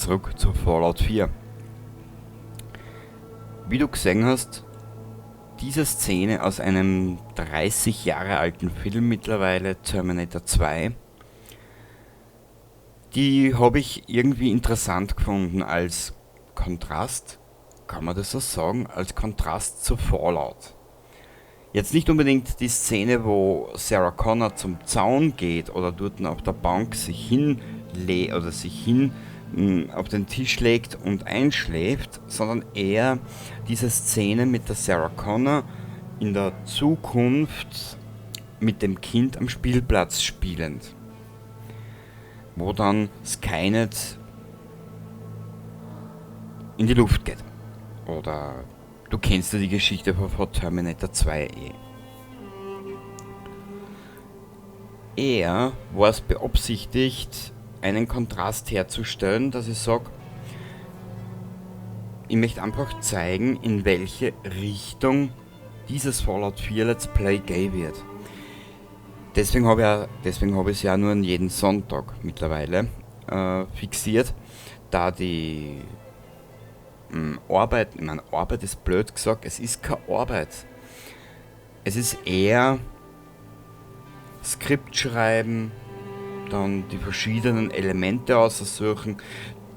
zurück zu Fallout 4. Wie du gesehen hast, diese Szene aus einem 30 Jahre alten Film mittlerweile, Terminator 2, die habe ich irgendwie interessant gefunden als Kontrast, kann man das so sagen, als Kontrast zu Fallout. Jetzt nicht unbedingt die Szene, wo Sarah Connor zum Zaun geht oder dort auf der Bank sich hinlegt oder sich hin auf den Tisch legt und einschläft, sondern eher diese Szene mit der Sarah Connor in der Zukunft mit dem Kind am Spielplatz spielend, wo dann Skynet in die Luft geht. Oder du kennst ja die Geschichte von Terminator 2 eh. Er war es beabsichtigt, einen Kontrast herzustellen, dass ich sage, ich möchte einfach zeigen, in welche Richtung dieses Fallout 4 Let's Play gehen wird. Deswegen habe ich es ja nur an jeden Sonntag mittlerweile fixiert, da die Arbeit, ich meine, Arbeit ist blöd gesagt, es ist keine Arbeit. Es ist eher Skript schreiben, dann die verschiedenen Elemente aussuchen,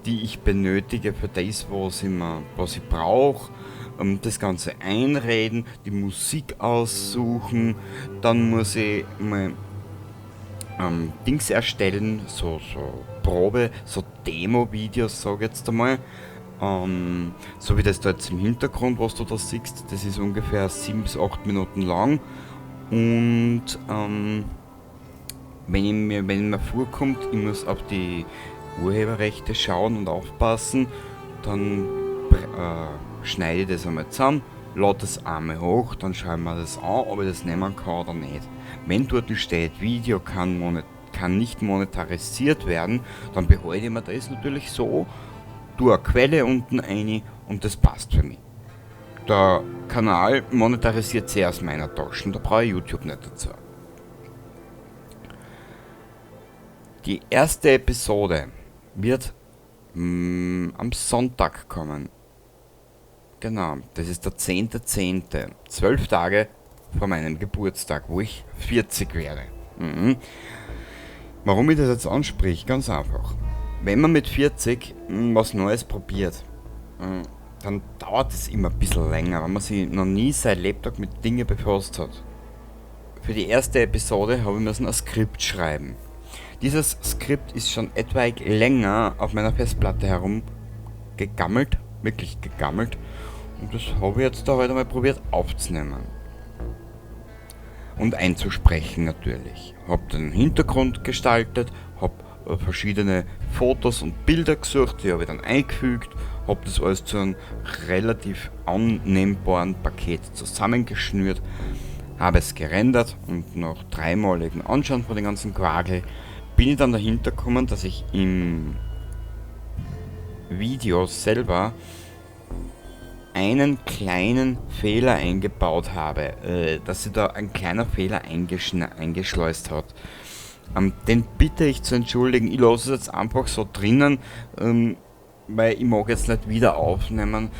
die ich benötige für das, was ich brauche, das Ganze einreden, die Musik aussuchen, dann muss ich mal Dings erstellen, so Probe, so Demo-Videos, sag ich jetzt einmal. So wie das da jetzt im Hintergrund, was du da siehst, das ist ungefähr 7 bis 8 Minuten lang. Und wenn mir vorkommt, ich muss auf die Urheberrechte schauen und aufpassen, dann schneide ich das einmal zusammen, lade das einmal hoch, dann schauen wir das an, ob ich das nehmen kann oder nicht. Wenn dort steht, Video kann nicht monetarisiert werden, dann behalte ich mir das natürlich so, tue eine Quelle unten rein und das passt für mich. Der Kanal monetarisiert sehr aus meiner Tasche, da brauche ich YouTube nicht dazu. Die erste Episode wird am Sonntag kommen. Genau, das ist der 10.10. 12 Tage vor meinem Geburtstag, wo ich 40 werde. Warum ich das jetzt anspreche? Ganz einfach. Wenn man mit 40 was Neues probiert, dann dauert es immer ein bisschen länger, wenn man sich noch nie sein Lebtag mit Dingen befasst hat. Für die erste Episode habe ich müssen ein Skript schreiben. Dieses Skript ist schon etwaig länger auf meiner Festplatte herumgegammelt, wirklich gegammelt, und das habe ich jetzt da heute mal probiert aufzunehmen. Und einzusprechen natürlich. Habe den Hintergrund gestaltet, habe verschiedene Fotos und Bilder gesucht, die habe ich dann eingefügt, habe das alles zu einem relativ annehmbaren Paket zusammengeschnürt, habe es gerendert und nach dreimaligen Anschauen von den ganzen Quagel bin ich dann dahinter gekommen, dass ich im Video selber einen kleinen Fehler eingebaut habe, dass sich da ein kleiner Fehler eingeschleust hat. Den bitte ich zu entschuldigen, ich lasse es jetzt einfach so drinnen, weil ich mag jetzt nicht wieder aufnehmen.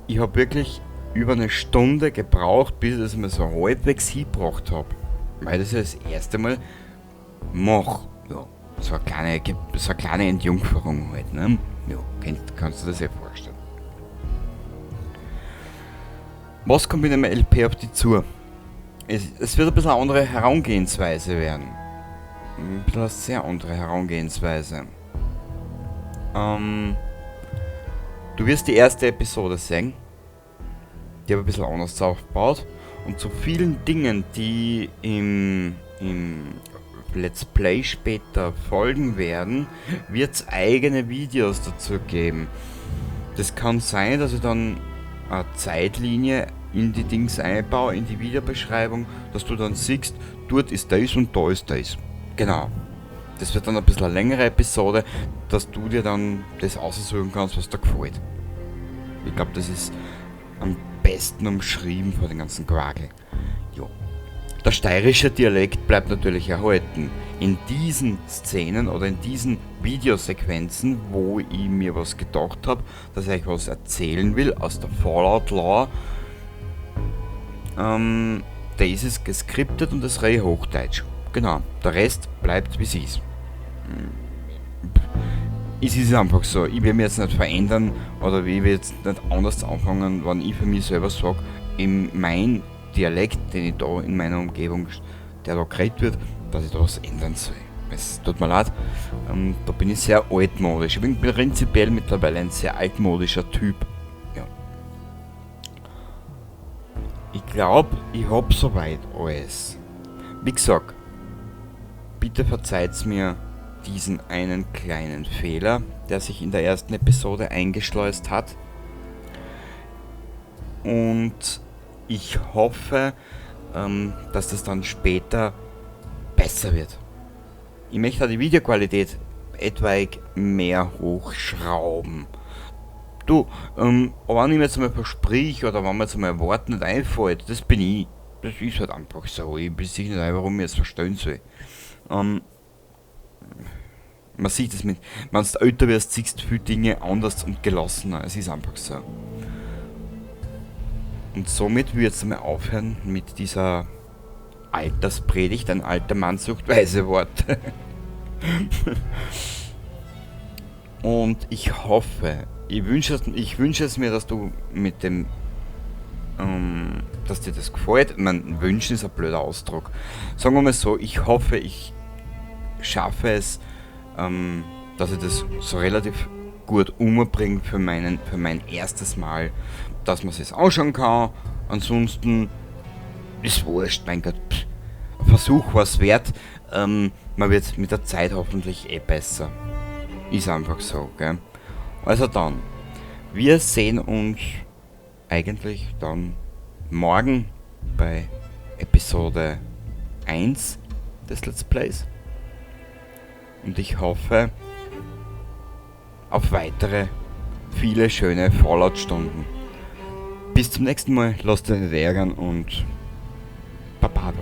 Ich habe wirklich über eine Stunde gebraucht, bis ich das mal so halbwegs hingebracht habe, weil das ja das erste Mal mache. Ja, so eine kleine Entjungferung halt, ne? Ja, kannst du das ja vorstellen. Was kommt mit einem LP auf dich zu? Es wird ein bisschen eine andere Herangehensweise werden. Ein bisschen eine sehr andere Herangehensweise. Du wirst die erste Episode sehen. Die habe ich ein bisschen anders aufgebaut. Und zu vielen Dingen, die im Let's Play später folgen werden, wird es eigene Videos dazu geben. Das kann sein, dass ich dann eine Zeitlinie in die Dings einbaue, in die Videobeschreibung, dass du dann siehst, dort ist das und da ist das. Genau. Das wird dann ein bisschen eine längere Episode, dass du dir dann das aussuchen kannst, was dir gefällt. Ich glaube, das ist am besten umschrieben von den ganzen Quagel. Jo. Der steirische Dialekt bleibt natürlich erhalten. In diesen Szenen oder in diesen Videosequenzen, wo ich mir was gedacht habe, dass ich euch was erzählen will aus der Fallout-Lore, da ist es geskriptet und das rede Hochdeutsch. Genau, der Rest bleibt wie es ist. Es ist einfach so, ich will mich jetzt nicht verändern oder ich will jetzt nicht anders anfangen, wenn ich für mich selber sage, mein Dialekt, den ich da in meiner Umgebung, der da geredet wird, dass ich da was ändern soll. Es tut mir leid, da bin ich sehr altmodisch. Ich bin prinzipiell mittlerweile ein sehr altmodischer Typ. Ja. Ich glaube, ich habe soweit alles. Wie gesagt, bitte verzeiht mir diesen einen kleinen Fehler, der sich in der ersten Episode eingeschleust hat. Und ich hoffe, dass das dann später besser wird. Ich möchte die Videoqualität etwaig mehr hochschrauben. Du, aber wenn ich mir jetzt mal versprich oder wenn mir jetzt mal ein Wort nicht einfällt, das bin ich. Das ist halt einfach so. Ich weiß nicht, warum ich es verstehen soll. Man sieht es mit, wenn du älter wirst, siehst du viele Dinge anders und gelassener. Es ist einfach so. Und somit will ich jetzt einmal aufhören mit dieser Alterspredigt. Ein alter Mann sucht weise Worte. Und ich hoffe, ich wünsche es mir, dass du mit dem, dass dir das gefällt. Wünschen ist ein blöder Ausdruck. Sagen wir mal so, ich hoffe, ich schaffe es, dass ich das so relativ gut umbringe für mein erstes Mal, dass man es anschauen kann. Ansonsten ist wurscht, mein Gott, Versuch was wert. Man wird mit der Zeit hoffentlich besser. Ist einfach so, gell? Also dann, wir sehen uns eigentlich dann morgen bei Episode 1 des Let's Plays. Und ich hoffe auf weitere viele schöne Fallout-Stunden. Bis zum nächsten Mal, lasst euch nicht ärgern und Baba.